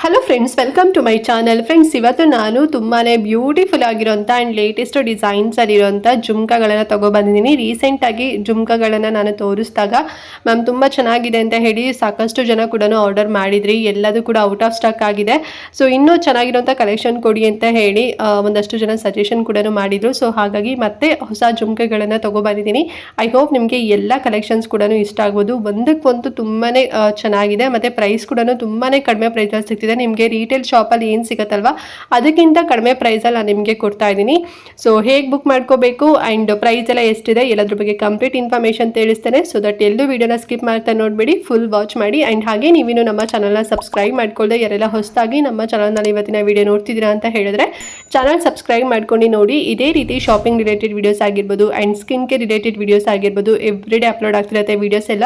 Hello friends, welcome to my channel. Friends, ಇವತ್ತು ನಾನು ತುಂಬಾ ಬ್ಯೂಟಿಫುಲ್ ಆಗಿರೋಂಥ ಆ್ಯಂಡ್ ಲೇಟೆಸ್ಟ್ ಡಿಸೈನ್ಸಲ್ಲಿರೋಂಥ ಜುಮ್ಕಾಗಳನ್ನು ತೊಗೊಬಂದಿದ್ದೀನಿ. ರೀಸೆಂಟಾಗಿ ಜುಮ್ಕಾಗಳನ್ನು ನಾನು ತೋರಿಸಿದಾಗ ಮ್ಯಾಮ್ ತುಂಬ ಚೆನ್ನಾಗಿದೆ ಅಂತ ಹೇಳಿ ಸಾಕಷ್ಟು ಜನ ಕೂಡ ಆರ್ಡರ್ ಮಾಡಿದ್ರಿ. ಎಲ್ಲದೂ ಕೂಡ ಔಟ್ ಆಫ್ ಸ್ಟಾಕ್ ಆಗಿದೆ. ಸೊ ಇನ್ನೂ ಚೆನ್ನಾಗಿರೋಂಥ ಕಲೆಕ್ಷನ್ ಕೊಡಿ ಅಂತ ಹೇಳಿ ಒಂದಷ್ಟು ಜನ ಸಜೆಷನ್ ಕೂಡ ಮಾಡಿದರು. ಸೊ ಹಾಗಾಗಿ ಮತ್ತೆ ಹೊಸ ಜುಮ್ಕೆಗಳನ್ನು ತೊಗೊಬಂದಿದ್ದೀನಿ. ಐ ಹೋಪ್ ನಿಮಗೆ ಎಲ್ಲ ಕಲೆಕ್ಷನ್ಸ್ ಕೂಡ ಇಷ್ಟ ಆಗ್ಬೋದು. ಒಂದಕ್ಕೊಂದು ತುಂಬಾ ಚೆನ್ನಾಗಿದೆ ಮತ್ತು ಪ್ರೈಸ್ ಕೂಡ ತುಂಬಾ ಕಡಿಮೆ ಪ್ರೈಸಲ್ಲಿ ಸಿಗ್ತಿದೆ. ನಿಮಗೆ ರಿಟೇಲ್ ಶಾಪಲ್ಲಿ ಏನು ಸಿಗುತ್ತಲ್ವ ಅದಕ್ಕಿಂತ ಕಡಿಮೆ ಪ್ರೈಸಲ್ಲಿ ನಾನು ನಿಮಗೆ ಕೊಡ್ತಾ ಇದ್ದೀನಿ. ಸೊ ಹೇಗೆ ಬುಕ್ ಮಾಡ್ಕೋಬೇಕು ಆ್ಯಂಡ್ ಪ್ರೈಸ್ ಎಲ್ಲ ಎಷ್ಟಿದೆ ಎಲ್ಲದ್ರ ಬಗ್ಗೆ ಕಂಪ್ಲೀಟ್ ಇನ್ಫಾರ್ಮೇಷನ್ ತಿಳಿಸ್ತೇನೆ. ಸೊ ದಟ್ ಎಲ್ಲೂ ವಿಡಿಯೋನ ಸ್ಕಿಪ್ ಮಾಡ್ತಾ ನೋಡಬೇಡಿ, ಫುಲ್ ವಾಚ್ ಮಾಡಿ. ಆ್ಯಂಡ್ ಹಾಗೆ ನೀವಿನ್ನು ನಮ್ಮ ಚಾನಲ್ನ ಸಬ್ಸ್ಕ್ರೈಬ್ ಮಾಡ್ಕೊಳ್ಳದೆ ಯಾರೆಲ್ಲ ಹೊಸದಾಗಿ ನಮ್ಮ ಚಾನಲ್ನಲ್ಲಿ ಇವತ್ತಿನ ವಿಡಿಯೋ ನೋಡ್ತಿದ್ದೀರಾ ಅಂತ ಹೇಳಿದ್ರೆ ಚಾನಲ್ ಸಬ್ಸ್ಕ್ರೈಬ್ ಮಾಡ್ಕೊಂಡು ನೋಡಿ. ಇದೇ ರೀತಿ ಶಾಪಿಂಗ್ ರಿಲೇಟೆಡ್ ವಿಡಿಯೋಸ್ ಆಗಿರ್ಬೋದು and skin care related videos ಆಗಿರ್ಬೋದು ಎವ್ರಿಡೇ ಅಪ್ಲೋಡ್ ಆಗ್ತಿರುತ್ತೆ ವಿಡಿಯೋಸ್ ಎಲ್ಲ.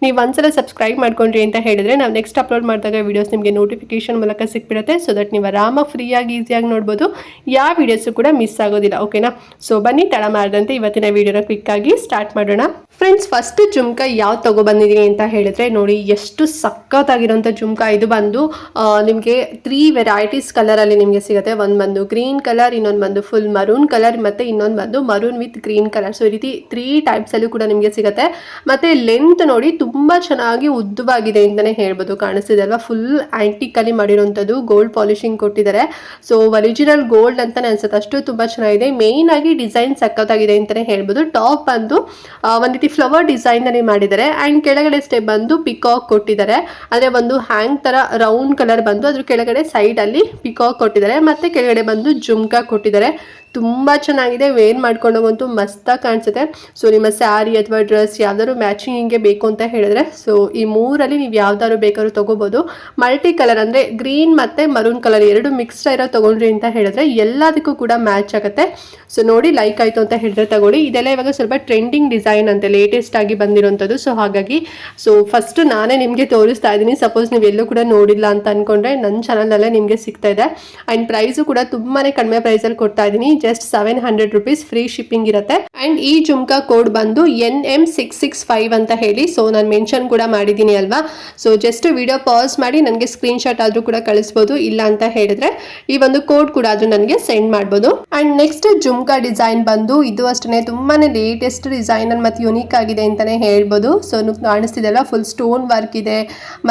ನೀವು ಒಂದ್ಸಲ ಸಬ್ಸ್ಕ್ರೈಬ್ ಮಾಡ್ಕೊಂಡ್ರಿ ಅಂತ ಹೇಳಿದ್ರೆ ನಾವು ನೆಕ್ಸ್ಟ್ ಅಪ್ಲೋಡ್ ಮಾಡಿದಾಗ ವಿಡಿಯೋಸ್ ನಿಮಗೆ ನೋಟಿಫಿಕೇಶನ್ ಮೂಲಕ ಸಿಕ್ಬಿಡುತ್ತೆ. ಸೊ ದಟ್ ನೀವು ಆರಾಮಾಗಿ ಫ್ರೀಯಾಗಿ ಈಸಿಯಾಗಿ ನೋಡ್ಬೋದು, ಯಾವ ವಿಡಿಯೋಸು ಕೂಡ ಮಿಸ್ ಆಗೋದಿಲ್ಲ. ಓಕೆನಾ? ಸೊ ಬನ್ನಿ ತಡ ಮಾಡದಂತೆ ಇವತ್ತಿನ ವಿಡಿಯೋನ ಕ್ವಿಕ್ ಆಗಿ ಸ್ಟಾರ್ಟ್ ಮಾಡೋಣ. ಫ್ರೆಂಡ್ಸ್, ಫಸ್ಟ್ ಜುಮ್ಕಾ ಯಾವ್ದು ತೊಗೊಬಂದಿದ್ದೀನಿ ಅಂತ ಹೇಳಿದ್ರೆ ನೋಡಿ, ಎಷ್ಟು ಸಖತ್ತಾಗಿರೋಂಥ ಜುಮ್ಕಾ. ಇದು ಬಂದು ನಿಮಗೆ 3 ವೆರೈಟೀಸ್ ಕಲರಲ್ಲಿ ನಿಮಗೆ ಸಿಗುತ್ತೆ. ಒಂದು ಬಂದು ಗ್ರೀನ್ ಕಲರ್, ಇನ್ನೊಂದು ಬಂದು ಫುಲ್ ಮರೂನ್ ಕಲರ್, ಮತ್ತು ಇನ್ನೊಂದು ಬಂದು maroon with green colour. So ಈ ರೀತಿ 3 ಟೈಪ್ಸಲ್ಲೂ ಕೂಡ ನಿಮಗೆ ಸಿಗುತ್ತೆ. ಮತ್ತು ಲೆಂತ್ ನೋಡಿ ತುಂಬ ಚೆನ್ನಾಗಿ ಉದ್ದವಾಗಿದೆ ಅಂತಲೇ ಹೇಳ್ಬೋದು. ಕಾಣಿಸ್ತಿದೆ ಅಲ್ವಾ? ಫುಲ್ ಆ್ಯಂಟಿಕಲ್ಲಿ ಮಾಡಿರೋಂಥದ್ದು, ಗೋಲ್ಡ್ ಪಾಲಿಶಿಂಗ್ ಕೊಟ್ಟಿದ್ದಾರೆ. ಸೊ ಒರಿಜಿನಲ್ ಗೋಲ್ಡ್ ಅಂತಲೇ ಅನ್ಸುತ್ತೆ, ಅಷ್ಟು ತುಂಬ ಚೆನ್ನಾಗಿದೆ. ಮೇಯ್ನ್ ಆಗಿ ಡಿಸೈನ್ ಸಖತ್ತಾಗಿದೆ ಅಂತಲೇ ಹೇಳ್ಬೋದು. ಟಾಪ್ ಬಂದು ಒಂದು ರೀತಿ ಫ್ಲವರ್ ಡಿಸೈನಲ್ಲಿ ಮಾಡಿದ್ದಾರೆ ಆ್ಯಂಡ್ ಕೆಳಗಡೆ ಸ್ಟೆಪ್ ಬಂದು ಪಿಕಾಕ್ ಕೊಟ್ಟಿದ್ದಾರೆ. ಅಂದರೆ ಒಂದು ಹ್ಯಾಂಗ್ ಥರ ರೌಂಡ್ ಕಲರ್ ಬಂದು ಅದ್ರ ಕೆಳಗಡೆ ಸೈಡಲ್ಲಿ ಪಿಕಾಕ್ ಕೊಟ್ಟಿದ್ದಾರೆ ಮತ್ತು ಕೆಳಗಡೆ ಬಂದು ಜುಮ್ಕಾ ಕೊಟ್ಟಿದ್ದಾರೆ. ತುಂಬ ಚೆನ್ನಾಗಿದೆ. ವೇರ್ ಮಾಡ್ಕೊಂಡೋಗಂತೂ ಮಸ್ತಾಗಿ ಕಾಣಿಸುತ್ತೆ. ಸೊ ನಿಮ್ಮ ಸ್ಯಾರಿ ಅಥವಾ ಡ್ರೆಸ್ ಯಾವ್ದಾದ್ರು ಮ್ಯಾಚಿಂಗಿಗೆ ಬೇಕು ಅಂತ ಹೇಳಿದ್ರೆ ಸೊ ಈ 3ರಲ್ಲಿ ನೀವು ಯಾವ್ದಾದ್ರು ಬೇಕಾದ್ರೂ ತೊಗೋಬೋದು. ಮಲ್ಟಿ ಕಲರ್ ಅಂದರೆ ಗ್ರೀನ್ ಮತ್ತು ಮರೂನ್ ಕಲರ್ ಎರಡು ಮಿಕ್ಸ್ಡ್ ಇರೋ ತೊಗೊಂಡ್ರಿ ಅಂತ ಹೇಳಿದ್ರೆ ಎಲ್ಲದಕ್ಕೂ ಕೂಡ ಮ್ಯಾಚ್ ಆಗುತ್ತೆ. ಸೊ ನೋಡಿ ಲೈಕ್ ಆಯಿತು ಅಂತ ಹೇಳಿದ್ರೆ ತಗೊಳ್ಳಿ. ಇದೆಲ್ಲ ಇವಾಗ ಸ್ವಲ್ಪ ಟ್ರೆಂಡಿಂಗ್ ಡಿಸೈನ್ ಅಂತೆ, ಲೇಟೆಸ್ಟ್ ಆಗಿ ಬಂದಿರೋಂಥದ್ದು. ಸೊ ಹಾಗಾಗಿ ಫಸ್ಟ್ ನಾನೇ ನಿಮಗೆ ತೋರಿಸ್ತಾ ಇದ್ದೀನಿ. ಸಪೋಸ್ ನೀವು ಎಲ್ಲೂ ಕೂಡ ನೋಡಿಲ್ಲ ಅಂತ ಅಂದ್ಕೊಂಡ್ರೆ ನನ್ನ ಚಾನಲಲ್ಲೇ ನಿಮಗೆ ಸಿಗ್ತಾ ಇದೆ. ಆ್ಯಂಡ್ ಪ್ರೈಸು ಕೂಡ ತುಂಬಾ ಕಡಿಮೆ ಪ್ರೈಸಲ್ಲಿ ಕೊಡ್ತಾ ಇದ್ದೀನಿ. ಜಸ್ಟ್ 700 rupees ಫ್ರೀ ಶಿಪ್ಪಿಂಗ್ ಇರುತ್ತೆ. ಆ್ಯಂಡ್ ಈ ಜುಮ್ಕಾ ಕೋಡ್ ಬಂದು NM665 ಅಂತ ಹೇಳಿ ಸೊ ನಾನು ಮೆನ್ಷನ್ ಕೂಡ ಮಾಡಿದ್ದೀನಿ ಅಲ್ವಾ. ಸೊ ಜಸ್ಟ್ ವಿಡಿಯೋ ಪಾಸ್ ಮಾಡಿ ನನಗೆ ಸ್ಕ್ರೀನ್ಶಾಟ್ ಆದರೂ ಕೂಡ ಕಳಿಸ್ಬೋದು. ಇಲ್ಲ ಅಂತ ಹೇಳಿದ್ರೆ ಈ ಒಂದು ಕೋಡ್ ಕೂಡ ಆದರೂ ನನಗೆ ಸೆಂಡ್ ಮಾಡ್ಬೋದು. ಆ್ಯಂಡ್ ನೆಕ್ಸ್ಟ್ ಜುಮ್ಕಾ ಡಿಸೈನ್ ಬಂದು ಇದು ಅಷ್ಟೇ ತುಂಬಾ ಲೇಟೆಸ್ಟ್ ಡಿಸೈನ್ ಮತ್ತು ಯುನೀಕ್ ಆಗಿದೆ ಅಂತಲೇ ಹೇಳ್ಬೋದು. ಸೊ ಕಾಣಿಸ್ತಿದೆ ಅಲ್ವಾ? ಫುಲ್ ಸ್ಟೋನ್ ವರ್ಕ್ ಇದೆ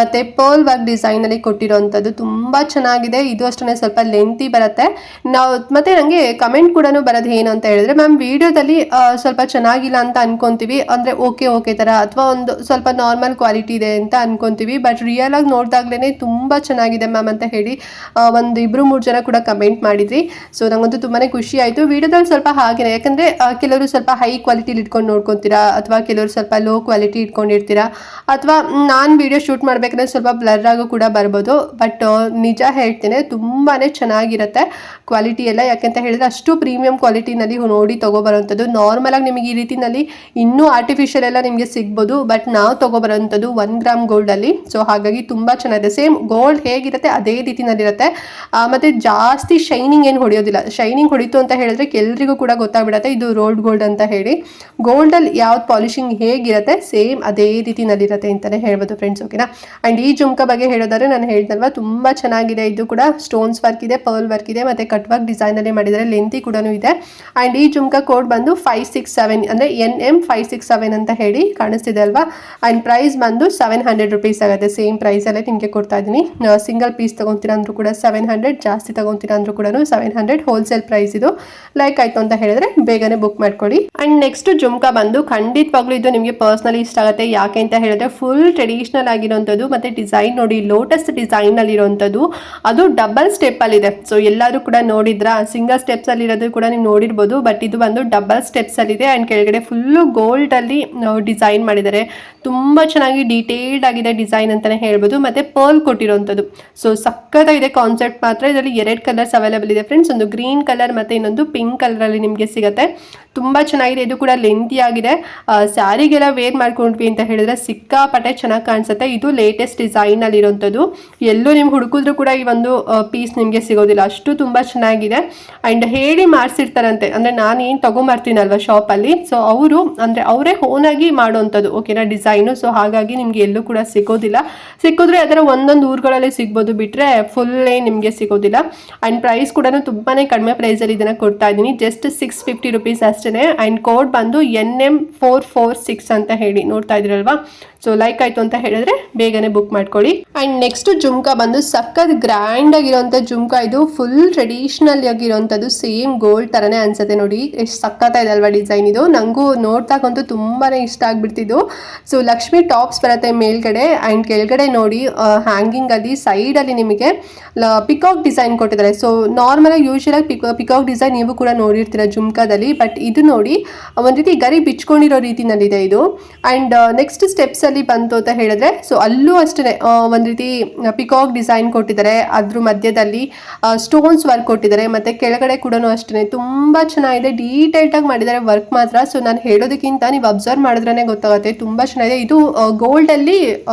ಮತ್ತು ಪರ್ಲ್ ವರ್ಕ್ ಡಿಸೈನಲ್ಲಿ ಕೊಟ್ಟಿರೋವಂಥದ್ದು ತುಂಬ ಚೆನ್ನಾಗಿದೆ. ಇದು ಅಷ್ಟೇ ಸ್ವಲ್ಪ ಲೆಂತಿ ಬರುತ್ತೆ. ನಾವು ಮತ್ತು ನನಗೆ ಕಮೆಂಟ್ ಕೂಡ ಬರೋದು ಏನು ಅಂತ ಹೇಳಿದ್ರೆ, ಮ್ಯಾಮ್ ವಿಡಿಯೋದಲ್ಲಿ ಸ್ವಲ್ಪ ಚೆನ್ನಾಗಿಲ್ಲ ಅಂತ ಅನ್ಕೊಂತೀವಿ, ಅಂದರೆ ಓಕೆ ಥರ ಅಥವಾ ಒಂದು ಸ್ವಲ್ಪ ನಾರ್ಮಲ್ ಕ್ವಾಲಿಟಿ ಇದೆ ಅಂತ ಅನ್ಕೊಂತೀವಿ. ಬಟ್ ರಿಯಲ್ ಆಗಿ ನೋಡಿದಾಗ್ಲೇ ತುಂಬ ಚೆನ್ನಾಗಿದೆ ಮ್ಯಾಮ್ ಅಂತ ಹೇಳಿ ಒಂದು 2-3 ಜನ ಕೂಡ ಕಮೆಂಟ್ ಮಾಡಿದ್ರಿ. ಸೊ ನಂಗಂತೂ ತುಂಬಾ ಖುಷಿ ಆಯಿತು. ವಿಡಿಯೋದಲ್ಲಿ ಸ್ವಲ್ಪ ಹಾಗೇನೆ, ಯಾಕಂದರೆ ಕೆಲವರು ಸ್ವಲ್ಪ ಹೈ ಕ್ವಾಲಿಟಿಲಿ ಇಟ್ಕೊಂಡು ನೋಡ್ಕೊತೀರಾ ಅಥವಾ ಕೆಲವರು ಸ್ವಲ್ಪ ಲೋ ಕ್ವಾಲಿಟಿ ಇಟ್ಕೊಂಡಿರ್ತೀರಾ ಅಥವಾ ನಾನು ವಿಡಿಯೋ ಶೂಟ್ ಮಾಡಬೇಕಂದ್ರೆ ಸ್ವಲ್ಪ ಬ್ಲರ್ ಆಗೋ ಕೂಡ ಬರ್ಬೋದು. ಬಟ್ ನಿಜ ಹೇಳ್ತೇನೆ ತುಂಬಾ ಚೆನ್ನಾಗಿರುತ್ತೆ ಕ್ವಾಲಿಟಿ ಎಲ್ಲ. ಯಾಕೆಂತ ಹೇಳಿದ್ರೆ ಅಷ್ಟು ಪ್ರೀಮಿಯಂ ಕ್ವಾಲಿಟಿನಲ್ಲಿ ನೋಡಿ ತೊಗೊಬರೋಂಥದ್ದು. ನಾರ್ಮಲಾಗಿ ನಿಮಗೆ ಈ ರೀತಿನಲ್ಲಿ ಇನ್ನೂ ಆರ್ಟಿಫಿಷಿಯಲ್ ಎಲ್ಲ ನಿಮಗೆ ಸಿಗ್ಬೋದು. ಬಟ್ ನಾವು ತೊಗೊಬರೋಂಥದ್ದು 1 ಗ್ರಾಮ್ ಗೋಲ್ಡಲ್ಲಿ. ಸೊ ಹಾಗಾಗಿ ತುಂಬ ಚೆನ್ನಾಗಿದೆ. ಸೇಮ್ ಗೋಲ್ಡ್ ಹೇಗಿರುತ್ತೆ ಅದೇ ರೀತಿನಲ್ಲಿರುತ್ತೆ. ಮತ್ತು ಜಾಸ್ತಿ ಶೈನಿಂಗ್ ಏನು ಹೊಡೆಯೋದಿಲ್ಲ. ಶೈನಿಂಗ್ ಹೊಡಿತು ಅಂತ ಹೇಳಿದ್ರೆ ಎಲ್ರಿಗೂ ಕೂಡ ಗೊತ್ತಾಗ್ಬಿಡುತ್ತೆ ಇದು ರೋಲ್ಡ್ ಗೋಲ್ಡ್ ಅಂತ ಹೇಳಿ. ಗೋಲ್ಡಲ್ಲಿ ಯಾವ್ದು ಪಾಲಿಶಿಂಗ್ ಹೇಗಿರುತ್ತೆ ಸೇಮ್ ಅದೇ ರೀತಿನಲ್ಲಿರುತ್ತೆ ಅಂತಲೇ ಹೇಳ್ಬೋದು ಫ್ರೆಂಡ್ಸ್. ಓಕೆನಾ? ಆ್ಯಂಡ್ ಈ ಜುಮ್ಕಾ ಬಗ್ಗೆ ಹೇಳೋದಾದ್ರೆ ನಾನು ಹೇಳ್ದಲ್ವಾ ತುಂಬ ಚೆನ್ನಾಗಿದೆ. ಇದು ಕೂಡ ಸ್ಟೋನ್ಸ್ ವರ್ಕ್ ಇದೆ, ಪರ್ಲ್ ವರ್ಕ್ ಇದೆ ಮತ್ತು ಕಟ್ ವರ್ಕ್ ಡಿಸೈನಲ್ಲಿ ಮಾಡಿದ್ದಾರೆ. ಲೆಂತಿ ಕೂಡ ಇದೆ. ಆ್ಯಂಡ್ ಈ ಜುಮ್ಕಾ ಕೋಡ್ ಬಂದು 567 ಅಂದರೆ NM567 ಅಂತ ಹೇಳಿ ಕಾಣಿಸ್ತಿದೆ ಅಲ್ವಾ. ಆ್ಯಂಡ್ ಪ್ರೈಸ್ ಬಂದು 700 rupees ಆಗುತ್ತೆ. ಸೇಮ್ ಪ್ರೈಸಲ್ಲೇ ನಿಮಗೆ ಕೊಡ್ತಾ ಇದ್ದೀನಿ. ಸಿಂಗಲ್ ಪೀಸ್ ತೊಗೊತೀರಾ ಅಂದರೂ ಕೂಡ 700, ಜಾಸ್ತಿ ತೊಗೊತೀರಾ ಅಂದರೂ ಕೂಡ 700 ಹೋಲ್ಸೇಲ್ ಪ್ರೈಸ್ ಇದು. ಲೈಕ್ ಆಯಿತು ಅಂತ ಹೇಳಿದ್ರೆ ಬೇಗನೆ ಬುಕ್ ಮಾಡ್ಕೊಳ್ಳಿ. ಆ್ಯಂಡ್ ನೆಕ್ಸ್ಟ್ ಜುಮ್ಕಾ ಬಂದು ಖಂಡಿತವಾಗ್ಲೂ ಇದು ನಿಮಗೆ ಪರ್ಸ್ನಲಿ ಇಷ್ಟ ಆಗುತ್ತೆ. ಯಾಕೆ ಅಂತ ಹೇಳಿದ್ರೆ ಫುಲ್ ಟ್ರೆಡಿಷ್ನಲ್ ಆಗಿರೋಂಥದ್ದು ಮತ್ತು ಡಿಸೈನ್ ನೋಡಿ ಲೋಟಸ್ ಡಿಸೈನಲ್ಲಿರೋಂಥದ್ದು, ಅದು ಡಬಲ್ ಸ್ಟೆಪ್ಪಲ್ಲಿದೆ. ಸೊ ಎಲ್ಲರೂ ಕೂಡ ನೋಡಿದ್ರಾ? ಸಿಂಗಲ್ ಸ್ಟೆಪ್ಸಲ್ಲಿ ಇರೋದು ಕೂಡ ನೀವು ನೋಡಿರ್ಬೋದು. ಬಟ್ ಇದು ಬಂದು ಡಬಲ್ ಸ್ಟೆಪ್ಸಲ್ಲಿದೆ ಆ್ಯಂಡ್ ಕೆಳಗಡೆ ಫುಲ್ಲು ಗೋಲ್ಡಲ್ಲಿ ಡಿಸೈನ್ ಮಾಡಿದ್ದಾರೆ. ತುಂಬ ಚೆನ್ನಾಗಿ ಡೀಟೇಲ್ಡ್ ಆಗಿದೆ ಡಿಸೈನ್ ಅಂತಲೇ ಹೇಳ್ಬೋದು. ಮತ್ತು ಪರ್ಲ್ ಕೊಟ್ಟಿರೋಂಥದ್ದು. ಸೊ ಸಕ್ಕತ್ತಾಗಿದೆ ಕಾನ್ಸೆಪ್ಟ್ ಮಾತ್ರ. ಇದರಲ್ಲಿ 2 ಕಲರ್ಸ್ ಅವೈಲೇಬಲ್ ಇದೆ ಫ್ರೆಂಡ್ಸ್. ಒಂದು ಗ್ರೀನ್ ಕಲರ್ ಮತ್ತು ಇನ್ನೊಂದು ಪಿಂಕ್ ಕಲರಲ್ಲಿ ನಿಮಗೆ ಸಿಗುತ್ತೆ. ತುಂಬ ಚೆನ್ನಾಗಿದೆ. ಇದು ಕೂಡ ಲೆಂತಿ ಆಗಿದೆ. ಸ್ಯಾರಿಗೆಲ್ಲ ವೇರ್ ಮಾಡ್ಕೊಂಡ್ವಿ ಅಂತ ಹೇಳಿದ್ರೆ ಸಿಕ್ಕಾಪಟ್ಟೆ ಚೆನ್ನಾಗಿ ಕಾಣಿಸುತ್ತೆ. ಇದು ಲೇಟೆಸ್ಟ್ ಡಿಸೈನಲ್ಲಿರೋಂಥದ್ದು. ಎಲ್ಲೂ ನಿಮ್ಗೆ ಹುಡುಕಿದ್ರು ಕೂಡ ಈ ಒಂದು ಪೀಸ್ ನಿಮಗೆ ಸಿಗೋದಿಲ್ಲ, ಅಷ್ಟು ತುಂಬ ಚೆನ್ನಾಗಿದೆ. ಆ್ಯಂಡ್ ಹೇಗೆ ಹೇಳಿ ಮಾಡಿಸಿರ್ತಾರಂತೆ. ಅಂದರೆ ನಾನು ಏನು ತೊಗೊಂಬರ್ತೀನಲ್ವ ಶಾಪಲ್ಲಿ, ಸೊ ಅವರು ಅಂದರೆ ಅವರೇ ಓನಾಗಿ ಮಾಡೋವಂಥದ್ದು ಓಕೆನಾ ಡಿಸೈನು. ಸೊ ಹಾಗಾಗಿ ನಿಮಗೆ ಎಲ್ಲೂ ಕೂಡ ಸಿಗೋದಿಲ್ಲ. ಸಿಕ್ಕಿದ್ರೆ ಅದರ ಒಂದೊಂದು ಊರುಗಳಲ್ಲಿ ಸಿಗ್ಬೋದು, ಬಿಟ್ಟರೆ ಫುಲ್ಲೇ ನಿಮಗೆ ಸಿಗೋದಿಲ್ಲ. ಆ್ಯಂಡ್ ಪ್ರೈಸ್ ಕೂಡ ತುಂಬಾ ಕಡಿಮೆ ಪ್ರೈಸಲ್ಲಿ ಇದನ್ನು ಕೊಡ್ತಾ ಇದ್ದೀನಿ, ಜಸ್ಟ್ 650 ರುಪೀಸ್ ಅಷ್ಟೇ. ಆ್ಯಂಡ್ ಕೋಡ್ ಬಂದು NM446 ಅಂತ ಹೇಳಿ ನೋಡ್ತಾ ಇದ್ದೀರಲ್ವಾ. ಸೊ ಲೈಕ್ ಆಯಿತು ಅಂತ ಹೇಳಿದ್ರೆ ಬೇಗನೆ ಬುಕ್ ಮಾಡ್ಕೊಳ್ಳಿ. ಆ್ಯಂಡ್ ನೆಕ್ಸ್ಟ್ ಜುಮ್ಕಾ ಬಂದು ಸಖತ್ ಗ್ರ್ಯಾಂಡ್ ಆಗಿರೋಂಥ ಜುಮ್ಕಾ. ಇದು ಫುಲ್ ಟ್ರೆಡಿಷ್ನಲ್ ಆಗಿರೋಂಥದ್ದು, ಸೇಮ್ ಗೋಲ್ಡ್ ಥರನೇ ಅನ್ಸುತ್ತೆ ನೋಡಿ. ಎಷ್ಟು ಸಖತ್ತಾಗಿದೆ ಅಲ್ವಾ ಡಿಸೈನ್. ಇದು ನನಗೂ ನೋಡ್ತಾಕಂತೂ ತುಂಬಾ ಇಷ್ಟ ಆಗಿಬಿಡ್ತಿದ್ದು. ಸೊ ಲಕ್ಷ್ಮಿ ಟಾಪ್ಸ್ ಬರುತ್ತೆ ಮೇಲ್ಗಡೆ, ಆ್ಯಂಡ್ ಕೆಳಗಡೆ ನೋಡಿ ಹ್ಯಾಂಗಿಂಗಲ್ಲಿ ಸೈಡಲ್ಲಿ ನಿಮಗೆ ಪಿಕಾಕ್ ಡಿಸೈನ್ ಕೊಟ್ಟಿದ್ದಾರೆ. ಸೊ ನಾರ್ಮಲಾಗಿ ಯೂಶಲಾಗಿ ಪಿಕಾಕ್ ಡಿಸೈನ್ ನೀವು ಕೂಡ ನೋಡಿರ್ತೀರ ಜುಮ್ಕಾದಲ್ಲಿ, ಬಟ್ ಇದು ನೋಡಿ ಒಂದು ರೀತಿ ಗರಿ ಬಿಚ್ಕೊಂಡಿರೋ ರೀತಿನಲ್ಲಿದೆ ಇದು. ಆ್ಯಂಡ್ ನೆಕ್ಸ್ಟ್ ಸ್ಟೆಪ್ಸ್ ಅಲ್ಲಿ ಬಂತು ಅಂತ ಹೇಳಿದ್ರೆ, ಸೊ ಅಲ್ಲೂ ಅಷ್ಟೇ ಒಂದು ರೀತಿ ಪಿಕಾಕ್ ಡಿಸೈನ್ ಕೊಟ್ಟಿದ್ದಾರೆ, ಅದ್ರ ಮಧ್ಯದಲ್ಲಿ ಸ್ಟೋನ್ಸ್ ವರ್ಕ್ ಕೊಟ್ಟಿದ್ದಾರೆ, ಮತ್ತೆ ಕೆಳಗಡೆ ಕೂಡ ಅಷ್ಟೇ ತುಂಬಾ ಚೆನ್ನಾಗಿದೆ, ಡೀಟೇಲ್ಡ್ ಆಗಿ ಮಾಡಿದ್ದಾರೆ ವರ್ಕ್ ಮಾತ್ರ. ಸೊ ನಾನು ಹೇಳೋದಕ್ಕಿಂತ ನೀವು ಅಬ್ಸರ್ವ್ ಮಾಡಿದ್ರೇ ಗೊತ್ತಾಗುತ್ತೆ, ತುಂಬಾ ಚೆನ್ನಾಗಿದೆ. ಇದು ಗೋಲ್ಡ್ ಅಲ್ಲಿ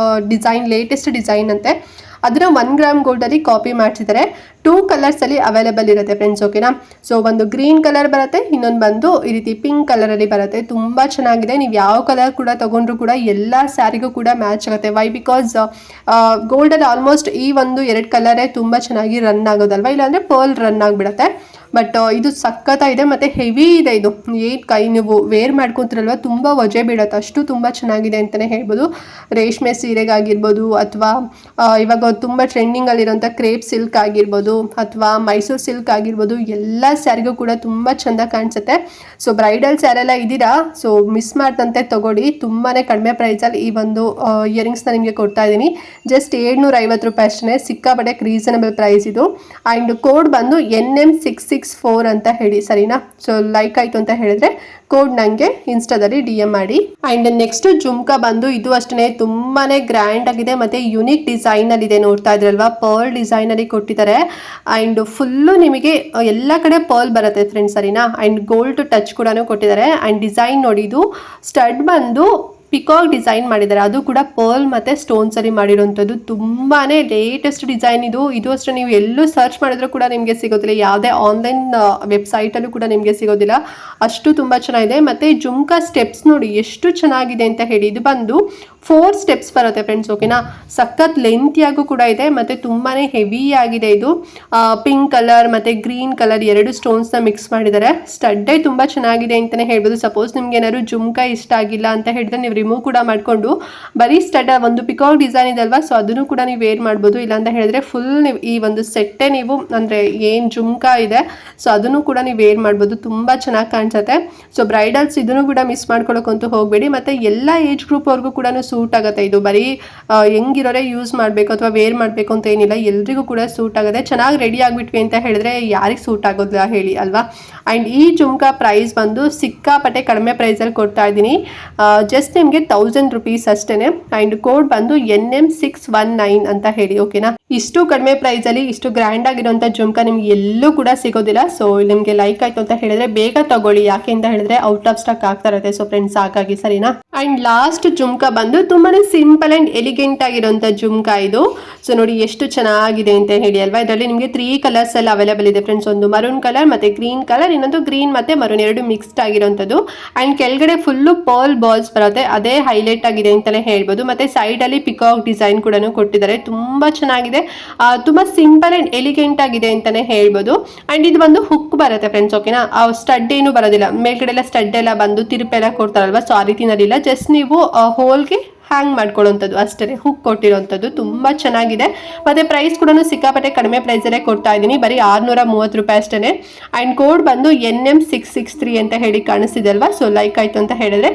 ಡಿಸೈನ್, ಲೇಟೆಸ್ಟ್ ಡಿಸೈನ್ ಅಂತೆ. ಅದನ್ನ 1 ಗ್ರಾಮ್ ಗೋಲ್ಡ್ ಅಲ್ಲಿ ಕಾಪಿ ಮಾಡಿಸಿದ್ದಾರೆ. 2 ಕಲರ್ಸ್ ಅಲ್ಲಿ ಅವೈಲೇಬಲ್ ಇರುತ್ತೆ ಫ್ರೆಂಡ್ಸ್ ಓಕೆನಾ. ಸೊ ಒಂದು ಗ್ರೀನ್ ಕಲರ್ ಬರುತ್ತೆ, ಇನ್ನೊಂದು ಬಂದು ಈ ರೀತಿ ಪಿಂಕ್ ಕಲರ್ ಅಲ್ಲಿ ಬರುತ್ತೆ. ತುಂಬಾ ಚೆನ್ನಾಗಿದೆ. ನೀವು ಯಾವ ಕಲರ್ ಕೂಡ ತಗೊಂಡ್ರು ಕೂಡ ಎಲ್ಲ ಸ್ಯಾರಿಗೂ ಕೂಡ ಮ್ಯಾಚ್ ಆಗುತ್ತೆ. ವೈ ಬಿಕಾಸ್ ಗೋಲ್ಡ್ ಅಲ್ಲಿ ಆಲ್ಮೋಸ್ಟ್ ಈ ಒಂದು 2 ಕಲರೇ ತುಂಬಾ ಚೆನ್ನಾಗಿ ರನ್ ಆಗೋದಲ್ವಾ, ಇಲ್ಲಾಂದ್ರೆ ಪರ್ಲ್ ರನ್ ಆಗಿಬಿಡುತ್ತೆ. ಬಟ್ ಇದು ಸಖತ್ತಾಗಿದೆ ಮತ್ತೆ ಹೆವಿ ಇದೆ. ಇದು ಏನು ಕೈ ನೀವು ವೇರ್ ಮಾಡ್ಕೊತಿರಲ್ವ ತುಂಬ ವಜೆ ಬೀಳುತ್ತೆ, ಅಷ್ಟು ತುಂಬ ಚೆನ್ನಾಗಿದೆ ಅಂತಲೇ ಹೇಳ್ಬೋದು. ರೇಷ್ಮೆ ಸೀರೆಗಾಗಿರ್ಬೋದು, ಅಥವಾ ಇವಾಗ ತುಂಬ ಟ್ರೆಂಡಿಂಗಲ್ಲಿರೋಂಥ ಕ್ರೇಪ್ ಸಿಲ್ಕ್ ಆಗಿರ್ಬೋದು, ಅಥವಾ ಮೈಸೂರು ಸಿಲ್ಕ್ ಆಗಿರ್ಬೋದು, ಎಲ್ಲ ಸ್ಯಾರಿಗೂ ಕೂಡ ತುಂಬ ಚೆಂದ ಕಾಣಿಸುತ್ತೆ. ಸೊ ಬ್ರೈಡಲ್ ಸ್ಯಾರೆಲ್ಲ ಇದ್ದೀರಾ, ಸೊ ಮಿಸ್ ಮಾಡ್ದಂತೆ ತಗೊಳ್ಳಿ. ತುಂಬಾ ಕಡಿಮೆ ಪ್ರೈಸಲ್ಲಿ ಈ ಒಂದು ಇಯರಿಂಗ್ಸ್ನ ನಿಮಗೆ ಕೊಡ್ತಾ ಇದ್ದೀನಿ. ಜಸ್ಟ್ 750 ರೂಪಾಯಿ ಅಷ್ಟೇ, ಸಿಕ್ಕಾಪಟ್ಟೆ ರೀಸನಬಲ್ ಪ್ರೈಸ್ ಇದು. ಆ್ಯಂಡ್ ಕೋಡ್ ಬಂದು NM664 ಅಂತ ಹೇಳಿ, ಸರಿನಾ. ಸೊ ಲೈಕ್ ಆಯಿತು ಅಂತ ಹೇಳಿದ್ರೆ ಕೋಡ್ ನನಗೆ ಇನ್ಸ್ಟಾದಲ್ಲಿ DM ಮಾಡಿ. ಆ್ಯಂಡ್ ನೆಕ್ಸ್ಟ್ ಜುಮ್ಕಾ ಬಂದು ಇದು ಅಷ್ಟೇ ತುಂಬಾ ಗ್ರ್ಯಾಂಡ್ ಆಗಿದೆ ಮತ್ತು ಯುನೀಕ್ ಡಿಸೈನಲ್ಲಿದೆ. ನೋಡ್ತಾ ಇದ್ರಲ್ವಾ, ಪರ್ಲ್ ಡಿಸೈನಲ್ಲಿ ಕೊಟ್ಟಿದ್ದಾರೆ. ಆ್ಯಂಡ್ ಫುಲ್ಲು ನಿಮಗೆ ಎಲ್ಲ ಕಡೆ ಪರ್ಲ್ ಬರುತ್ತೆ ಫ್ರೆಂಡ್ಸ್, ಸರಿನಾ. ಆ್ಯಂಡ್ ಗೋಲ್ಡ್ ಟಚ್ ಕೂಡ ಕೊಟ್ಟಿದ್ದಾರೆ. ಆ್ಯಂಡ್ ಡಿಸೈನ್ ನೋಡಿ, ಇದು ಸ್ಟಡ್ ಬಂದು ಪಿಕಾಕ್ ಡಿಸೈನ್ ಮಾಡಿದ್ದಾರೆ, ಅದು ಕೂಡ ಪರ್ಲ್ ಮತ್ತು ಸ್ಟೋನ್ಸಲ್ಲಿ ಮಾಡಿರೋಂಥದ್ದು. ತುಂಬಾ ಲೇಟೆಸ್ಟ್ ಡಿಸೈನ್ ಇದು. ಇದು ಅಷ್ಟೇ ನೀವು ಎಲ್ಲೂ ಸರ್ಚ್ ಮಾಡಿದ್ರೂ ಕೂಡ ನಿಮಗೆ ಸಿಗೋದಿಲ್ಲ, ಯಾವುದೇ ಆನ್ಲೈನ್ ವೆಬ್ಸೈಟಲ್ಲೂ ಕೂಡ ನಿಮಗೆ ಸಿಗೋದಿಲ್ಲ, ಅಷ್ಟು ತುಂಬ ಚೆನ್ನಾಗಿದೆ. ಮತ್ತು ಜುಮ್ಕಾ ಸ್ಟೆಪ್ಸ್ ನೋಡಿ ಎಷ್ಟು ಚೆನ್ನಾಗಿದೆ ಅಂತ ಹೇಳಿ. ಇದು ಬಂದು 4 ಸ್ಟೆಪ್ಸ್ ಬರುತ್ತೆ ಫ್ರೆಂಡ್ಸ್ ಓಕೆನಾ. ಸಖತ್ ಲೆಂತಿಯಾಗೂ ಕೂಡ ಇದೆ ಮತ್ತು ತುಂಬಾ ಹೆವಿ ಆಗಿದೆ. ಇದು ಪಿಂಕ್ ಕಲರ್ ಮತ್ತು ಗ್ರೀನ್ ಕಲರ್ 2 ಸ್ಟೋನ್ಸ್ನ ಮಿಕ್ಸ್ ಮಾಡಿದ್ದಾರೆ. ಸ್ಟಡ್ಡೇ ತುಂಬ ಚೆನ್ನಾಗಿದೆ ಅಂತಲೇ ಹೇಳ್ಬೋದು. ಸಪೋಸ್ ನಿಮ್ಗೆ ಏನಾದ್ರು ಜುಮ್ಕಾ ಇಷ್ಟ ಆಗಿಲ್ಲ ಅಂತ ಹೇಳಿದ್ರೆ ನೀವು ರಿಮೂವ್ ಕೂಡ ಮಾಡಿಕೊಂಡು ಬರೀ ಸ್ಟಡ್ ಒಂದು ಪಿಕಾಕ್ ಡಿಸೈನ್ ಇದೆ ಅಲ್ವಾ, ಸೊ ಅದನ್ನು ಕೂಡ ನೀವು ವೇರ್ ಮಾಡ್ಬೋದು. ಇಲ್ಲ ಅಂತ ಹೇಳಿದ್ರೆ ಫುಲ್ ನೀವು ಈ ಒಂದು ಸೆಟ್ಟೇ ನೀವು ಅಂದರೆ ಏನು ಜುಮ್ಕಾ ಇದೆ ಸೊ ಅದನ್ನು ಕೂಡ ನೀವು ವೇರ್ ಮಾಡ್ಬೋದು, ತುಂಬ ಚೆನ್ನಾಗಿ ಕಾಣಿಸುತ್ತೆ. ಸೊ ಬ್ರೈಡಲ್ಸ್ ಇದನ್ನು ಕೂಡ ಮಿಸ್ ಮಾಡ್ಕೊಳ್ಳೋಕ್ಕಂತೂ ಹೋಗಬೇಡಿ. ಮತ್ತು ಎಲ್ಲ ಏಜ್ ಗ್ರೂಪ್ವರೆಗೂ ಕೂಡ ಸೂಟ್ ಆಗುತ್ತೆ. ಇದು ಬರೀ ಹೆಂಗಿರೋರೇ ಯೂಸ್ ಮಾಡಬೇಕು ಅಥವಾ ವೇರ್ ಮಾಡಬೇಕು ಅಂತ ಏನಿಲ್ಲ, ಎಲ್ರಿಗೂ ಕೂಡ ಸೂಟ್ ಆಗುತ್ತೆ. ಚೆನ್ನಾಗಿ ರೆಡಿ ಆಗಿಬಿಟ್ವಿ ಅಂತ ಹೇಳಿದ್ರೆ ಯಾರಿಗೆ ಸೂಟ್ ಆಗೋದಿಲ್ಲ ಹೇಳಿ ಅಲ್ವಾ. ಆ್ಯಂಡ್ ಈ ಜುಮ್ಕಾ ಪ್ರೈಸ್ ಬಂದು ಸಿಕ್ಕಾಪಟ್ಟೆ ಕಡಿಮೆ ಪ್ರೈಸಲ್ಲಿ ಕೊಡ್ತಾ ಇದ್ದೀನಿ, ಜಸ್ಟ್ ನಿಮಗೆ 1000 ರೂಪೀಸ್ ಅಷ್ಟೇ. ಆ್ಯಂಡ್ ಕೋಡ್ ಬಂದು NM619 ಅಂತ ಹೇಳಿ ಓಕೆನಾ. ಇಷ್ಟು ಕಡಿಮೆ ಪ್ರೈಸಲ್ಲಿ ಇಷ್ಟು ಗ್ರ್ಯಾಂಡ್ ಆಗಿರೋಂಥ ಜುಮ್ಕಾ ನಿಮ್ಗೆ ಎಲ್ಲೂ ಕೂಡ ಸಿಗೋದಿಲ್ಲ. ಸೊ ನಿಮಗೆ ಲೈಕ್ ಆಯಿತು ಅಂತ ಹೇಳಿದ್ರೆ ಬೇಗ ತಗೊಳ್ಳಿ, ಯಾಕೆ ಅಂತ ಹೇಳಿದ್ರೆ ಔಟ್ ಆಫ್ ಸ್ಟಾಕ್ ಆಗ್ತಾ ಇರುತ್ತೆ. ಸೊ ಫ್ರೆಂಡ್ಸ್ ಹಾಗಾಗಿ, ಸರಿನಾ. ಆ್ಯಂಡ್ ಲಾಸ್ಟ್ ಜುಮ್ಕಾ ಬಂದು ತುಂಬಾ ಸಿಂಪಲ್ ಆ್ಯಂಡ್ ಎಲಿಗೆಂಟ್ ಆಗಿರೋಂಥ ಜುಮ್ಕಾ ಇದು. ಸೊ ನೋಡಿ ಎಷ್ಟು ಚೆನ್ನಾಗಿದೆ ಅಂತ ಹೇಳಿ ಅಲ್ವಾ. ಇದರಲ್ಲಿ ನಿಮಗೆ 3 ಕಲರ್ಸ್ ಎಲ್ಲ ಅವೈಲೇಬಲ್ ಇದೆ ಫ್ರೆಂಡ್ಸ್. ಒಂದು ಮರೂನ್ ಕಲರ್ ಮತ್ತು ಗ್ರೀನ್ ಕಲರ್, ಇನ್ನೊಂದು ಗ್ರೀನ್ ಮತ್ತು ಮರೂನ್ 2 ಮಿಕ್ಸ್ಡ್ ಆಗಿರೋಂಥದ್ದು. ಆ್ಯಂಡ್ ಕೆಳಗಡೆ ಫುಲ್ಲು ಪರ್ಲ್ ಬಾಲ್ಸ್ ಬರುತ್ತೆ, ಅದೇ ಹೈಲೈಟ್ ಆಗಿದೆ ಅಂತಲೇ ಹೇಳ್ಬೋದು. ಮತ್ತು ಸೈಡಲ್ಲಿ ಪಿಕಾಕ್ ಡಿಸೈನ್ ಕೂಡ ಕೊಟ್ಟಿದ್ದಾರೆ, ತುಂಬ ಚೆನ್ನಾಗಿದೆ, ತುಂಬ ಸಿಂಪಲ್ ಆ್ಯಂಡ್ ಎಲಿಗೆಂಟ್ ಆಗಿದೆ ಅಂತಲೇ ಹೇಳ್ಬೋದು. ಆ್ಯಂಡ್ ಇದು ಬಂದು ಹುಕ್ ಬರುತ್ತೆ ಫ್ರೆಂಡ್ಸ್ ಓಕೆನಾ. ಸ್ಟಡ್ ಏನು ಬರೋದಿಲ್ಲ, ಮೇಲ್ಗಡೆ ಎಲ್ಲ ಸ್ಟಡ್ ಎಲ್ಲ ಬಂದು ತಿರುಪೆಲ್ಲ ಕೊಡ್ತಾರಲ್ವ, ಸೊ ಆ ರೀತಿನಲ್ಲಿಲ್ಲ. ಜಸ್ಟ್ ನೀವು ಹೋಲ್ಗೆ ಹ್ಯಾಂಗ್ ಮಾಡ್ಕೊಳ್ಳೋಂಥದ್ದು ಅಷ್ಟೇ, ಹುಕ್ ಕೊಟ್ಟಿರೋಂಥದ್ದು. ತುಂಬ ಚೆನ್ನಾಗಿದೆ ಮತ್ತು ಪ್ರೈಸ್ ಕೂಡ ಸಿಕ್ಕಾಪಟ್ಟೆ ಕಡಿಮೆ ಪ್ರೈಸಲ್ಲೇ ಕೊಡ್ತಾ ಇದ್ದೀನಿ, ಬರೀ 630 ರೂಪಾಯಿ ಅಷ್ಟೇ. ಆ್ಯಂಡ್ ಕೋಡ್ ಬಂದು NM663 ಅಂತ ಹೇಳಿ ಕಾಣಿಸ್ತಿದೆ ಅಲ್ವಾ. ಸೊ ಲೈಕ್ ಆಯಿತು ಅಂತ ಹೇಳಿದ್ರೆ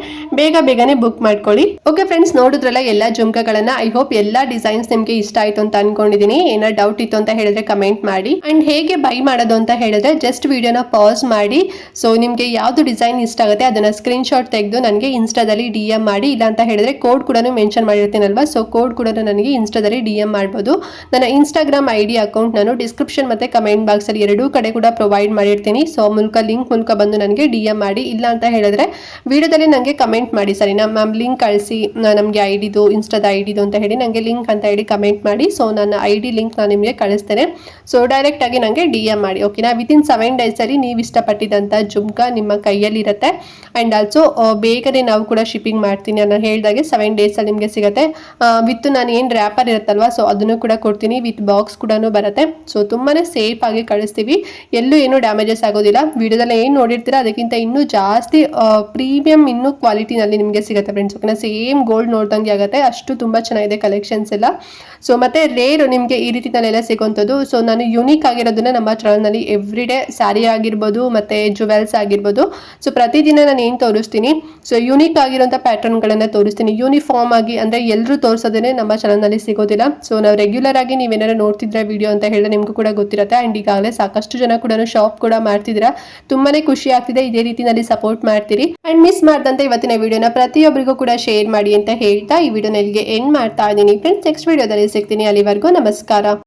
ಬೇಗನೆ ಬುಕ್ ಮಾಡ್ಕೊಳ್ಳಿ. ಓಕೆ ಫ್ರೆಂಡ್ಸ್, ನೋಡಿದ್ರಲ್ಲ ಎಲ್ಲ ಜುಮ್ಕಾಗಳನ್ನು. ಐ ಹೋಪ್ ಎಲ್ಲ ಡಿಸೈನ್ಸ್ ನಿಮಗೆ ಇಷ್ಟ ಆಯಿತು ಅಂತ ಅನ್ಕೊಂಡಿದ್ದೀನಿ. ಏನಾದ್ರು ಡೌಟ್ ಇತ್ತು ಅಂತ ಹೇಳಿದ್ರೆ ಕಮೆಂಟ್ ಮಾಡಿ. ಆ್ಯಂಡ್ ಹೇಗೆ ಬೈ ಮಾಡೋದು ಅಂತ ಹೇಳಿದ್ರೆ ಜಸ್ಟ್ ವಿಡಿಯೋನ ಪಾಸ್ ಮಾಡಿ, ಸೊ ನಿಮಗೆ ಯಾವುದು ಡಿಸೈನ್ ಇಷ್ಟ ಆಗುತ್ತೆ ಅದನ್ನು ಸ್ಕ್ರೀನ್ಶಾಟ್ ತೆಗೆದು ನನಗೆ ಇನ್ಸ್ಟಾದಲ್ಲಿ DM ಮಾಡಿ. ಇಲ್ಲ ಅಂತ ಹೇಳಿದ್ರೆ ಕೋಡ್ ಕೂಡ ಕೂಡ ಮೆನ್ಷನ್ ಮಾಡಿರ್ತೀನಲ್ವಾ, ಸೊ ಕೋಡ್ ಕೂಡ ನನಗೆ ಇನ್ಸ್ಟಾದಲ್ಲಿ DM ಮಾಡ್ಬೋದು. ನನ್ನ ಇನ್ಸ್ಟಾಗ್ರಾಮ್ ID ಅಕೌಂಟ್ ನಾನು ಡಿಸ್ಕ್ರಿಪ್ಷನ್ ಮತ್ತು ಕಮೆಂಟ್ ಬಾಕ್ಸಲ್ಲಿ ಎರಡೂ ಕಡೆ ಕೂಡ ಪ್ರೊವೈಡ್ ಮಾಡಿರ್ತೀನಿ. ಸೊ ಲಿಂಕ್ ಮೂಲಕ ಬಂದು ನನಗೆ DM ಮಾಡಿ. ಇಲ್ಲ ಅಂತ ಹೇಳಿದ್ರೆ ವಿಡಿಯೋದಲ್ಲಿ ನನಗೆ ಕಮೆಂಟ್ ಮಾಡಿ, ಸರಿನಾ ಮ್ಯಾಮ್ ಲಿಂಕ್ ಕಳಿಸಿ ನಮಗೆ ಐಡಿದು ಇನ್ಸ್ಟಾದ ಐಡಿದು ಅಂತ ಹೇಳಿ ನನಗೆ ಲಿಂಕ್ ಅಂತ ಹೇಳಿ ಕಮೆಂಟ್ ಮಾಡಿ. ಸೊ ನನ್ನ ID ಲಿಂಕ್ ನಾನು ನಿಮಗೆ ಕಳಿಸ್ತೇನೆ. ಸೊ ಡೈರೆಕ್ಟಾಗಿ ನನಗೆ DM ಮಾಡಿ, ಓಕೆನಾ. ವಿತಿನ್ 7 ಡೇಸಲ್ಲಿ ನೀವು ಇಷ್ಟಪಟ್ಟಿದ್ದಂಥ ಜುಮ್ಕ ನಿಮ್ಮ ಕೈಯಲ್ಲಿರುತ್ತೆ. ಆ್ಯಂಡ್ ಆಲ್ಸೋ ಬೇಗನೆ ನಾವು ಕೂಡ ಶಿಪ್ಪಿಂಗ್ ಮಾಡ್ತೀನಿ. ನಾನು ಹೇಳಿದಾಗೆ 7 ಡೇಸಲ್ಲಿ ನಿಮಗೆ ಸಿಗುತ್ತೆ. ವಿತ್ ನಾನು ಏನು ರ್ಯಾಪರ್ ಇರುತ್ತಲ್ವ, ಸೊ ಅದನ್ನು ಕೂಡ ಕೊಡ್ತೀನಿ. ವಿತ್ ಬಾಕ್ಸ್ ಕೂಡ ಬರುತ್ತೆ. ಸೊ ತುಂಬಾ ಸೇಫ್ ಆಗಿ ಕಳಿಸ್ತೀವಿ, ಎಲ್ಲೂ ಏನೂ ಡ್ಯಾಮೇಜಸ್ ಆಗೋದಿಲ್ಲ. ವಿಡಿಯೋದಲ್ಲಿ ಏನು ನೋಡಿರ್ತೀರಾ ಅದಕ್ಕಿಂತ ಇನ್ನೂ ಜಾಸ್ತಿ ಪ್ರೀಮಿಯಂ ಇನ್ನೂ ಕ್ವಾಲಿಟಿನಲ್ಲಿ ನಿಮಗೆ ಸಿಗುತ್ತೆ ಫ್ರೆಂಡ್ಸ್, ಓಕೆನಾ. ಸೇಮ್ ಗೋಲ್ಡ್ ನೋಡ್ದಂಗೆ ಆಗುತ್ತೆ, ಅಷ್ಟು ತುಂಬ ಚೆನ್ನಾಗಿದೆ ಕಲೆಕ್ಷನ್ಸ್ ಎಲ್ಲ. ಸೊ ಮತ್ತೆ ರೇರು ನಿಮಗೆ ಈ ರೀತಿನಲ್ಲೆಲ್ಲ ಸಿಗೋಂಥದ್ದು. ಸೊ ನಾನು ಯೂನಿಕ್ ಆಗಿರೋದನ್ನ ನಮ್ಮ ಚಾನಲ್ನಲ್ಲಿ ಎವ್ರಿ ಡೇ ಸ್ಯಾರಿ ಆಗಿರ್ಬೋದು ಮತ್ತು ಜುವೆಲ್ಸ್ ಆಗಿರ್ಬೋದು, ಸೊ ಪ್ರತಿದಿನ ನಾನು ಏನು ತೋರಿಸ್ತೀನಿ, ಸೊ ಯೂನಿಕ್ ಆಗಿರೋಂಥ ಪ್ಯಾಟರ್ನ್ಗಳನ್ನು ತೋರಿಸ್ತೀನಿ. ಯೂನಿಫಾರ್ಮ್ ಆಗಿ ಅಂದರೆ ಎಲ್ಲರೂ ತೋರಿಸೋದೇ ನಮ್ಮ ಚಾನಲ್ನಲ್ಲಿ ಸಿಗೋದಿಲ್ಲ. ಸೊ ನಾವು ರೆಗ್ಯುಲರ್ ಆಗಿ ನೀವೇನಾದ್ರು ನೋಡ್ತಿದ್ರೆ ವಿಡಿಯೋ ಅಂತ ಹೇಳಿದ್ರೆ ನಿಮಗೂ ಕೂಡ ಗೊತ್ತಿರುತ್ತೆ. ಆ್ಯಂಡ್ ಈಗಾಗಲೇ ಸಾಕಷ್ಟು ಜನ ಕೂಡ ಶಾಪ್ ಕೂಡ ಮಾಡ್ತಿದ್ದೀರಾ, ತುಂಬಾ ಖುಷಿ ಆಗ್ತಿದೆ. ಇದೇ ರೀತಿನಲ್ಲಿ ಸಪೋರ್ಟ್ ಮಾಡ್ತೀರಿ. ಆ್ಯಂಡ್ ಮಿಸ್ ಮಾಡ್ದಂತೆ ಇವತ್ತಿನ ವಿಡಿಯೋನ ಪ್ರತಿಯೊಬ್ಬರಿಗೂ ಕೂಡ ಶೇರ್ ಮಾಡಿ ಅಂತ ಹೇಳ್ತಾ ಈ ವಿಡಿಯೋನ ಇಲ್ಲಿಗೆ ಎಂಡ್ ಮಾಡ್ತಾ ಇದ್ದೀನಿ ಫ್ರೆಂಡ್ಸ್. ನೆಕ್ಸ್ಟ್ ವಿಡಿಯೋದಲ್ಲಿ ಸಿಗ್ತೀನಿ, ಅಲ್ಲಿವರೆಗೂ ನಮಸ್ಕಾರ.